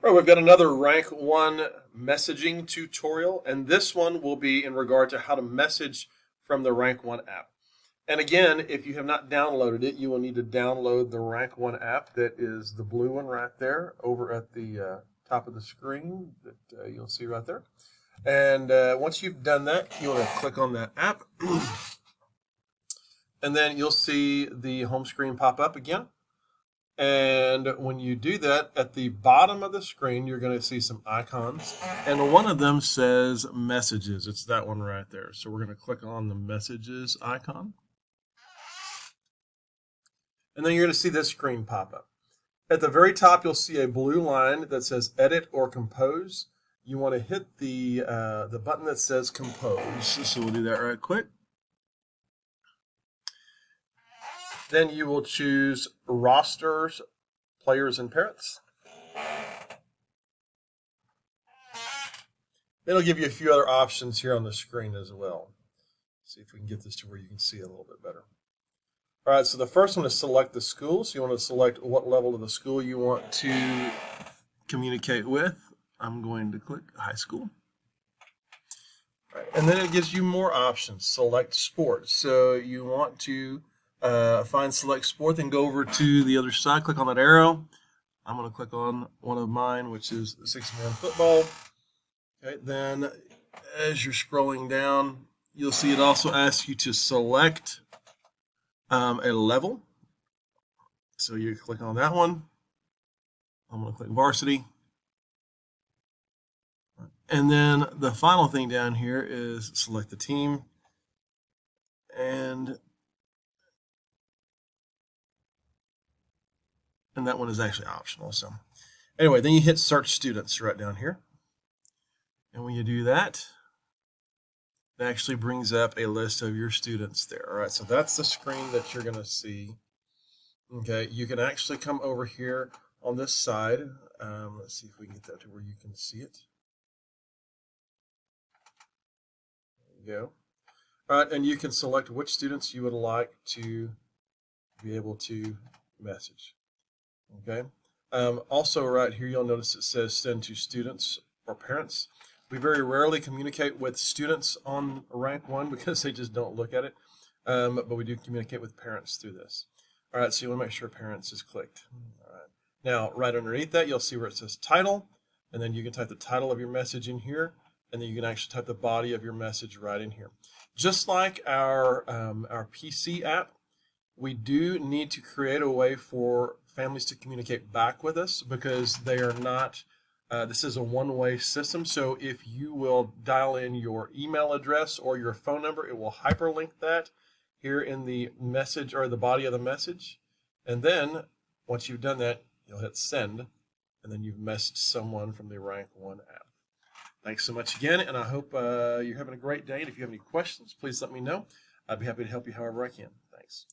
All right, we've got another Rank 1 messaging tutorial, and this one will be in regard to how to message from the Rank 1 app. And again, if you have not downloaded it, you will need to download the Rank 1 app. That is the blue one right there over at the top of the screen that you'll see right there. And once you've done that, you want to click on that app. And then you'll see the home screen pop up again. And when you do that, at the bottom of the screen, you're going to see some icons. And one of them says messages. It's that one right there. So we're going to click on the messages icon. And then you're going to see this screen pop up. At the very top, you'll see a blue line that says edit or compose. You want to hit the button that says compose. So we'll do that right quick. Then you will choose rosters, players, and parents. It'll give you a few other options here on the screen as well. See if we can get this to where you can see it a little bit better. All right, so the first one is select the school. So you want to select what level of the school you want to communicate with. I'm going to click high school. All right, and then it gives you more options. Select sport. So you want to find select sport, then go over to the other side, click on that arrow. I'm going to click on one of mine, which is 6-man football. Okay, then as you're scrolling down, you'll see it also asks you to select a level. So you click on that one. I'm going to click varsity. And then the final thing down here is select the team. And that one is actually optional. So anyway, then you hit search students right down here. And when you do that, it actually brings up a list of your students there. All right, so that's the screen that you're going to see. Okay, you can actually come over here on this side. Let's see if we can get that to where you can see it. There you go. All right, and you can select which students you would like to be able to message. Okay. Also, right here, you'll notice it says send to students or parents. We very rarely communicate with students on Rank 1 because they just don't look at it. But we do communicate with parents through this. All right, so you want to make sure parents is clicked. All right. Now, right underneath that, you'll see where it says title, and then you can type the title of your message in here, and then you can actually type the body of your message right in here. Just like our PC app, we do need to create a way for families to communicate back with us because they are not, this is a one-way system. So if you will dial in your email address or your phone number, it will hyperlink that here in the message or the body of the message. And then once you've done that, you'll hit send, and then you've messaged someone from the Rank 1 app. Thanks so much again, and I hope you're having a great day. And if you have any questions, please let me know. I'd be happy to help you however I can. Thanks.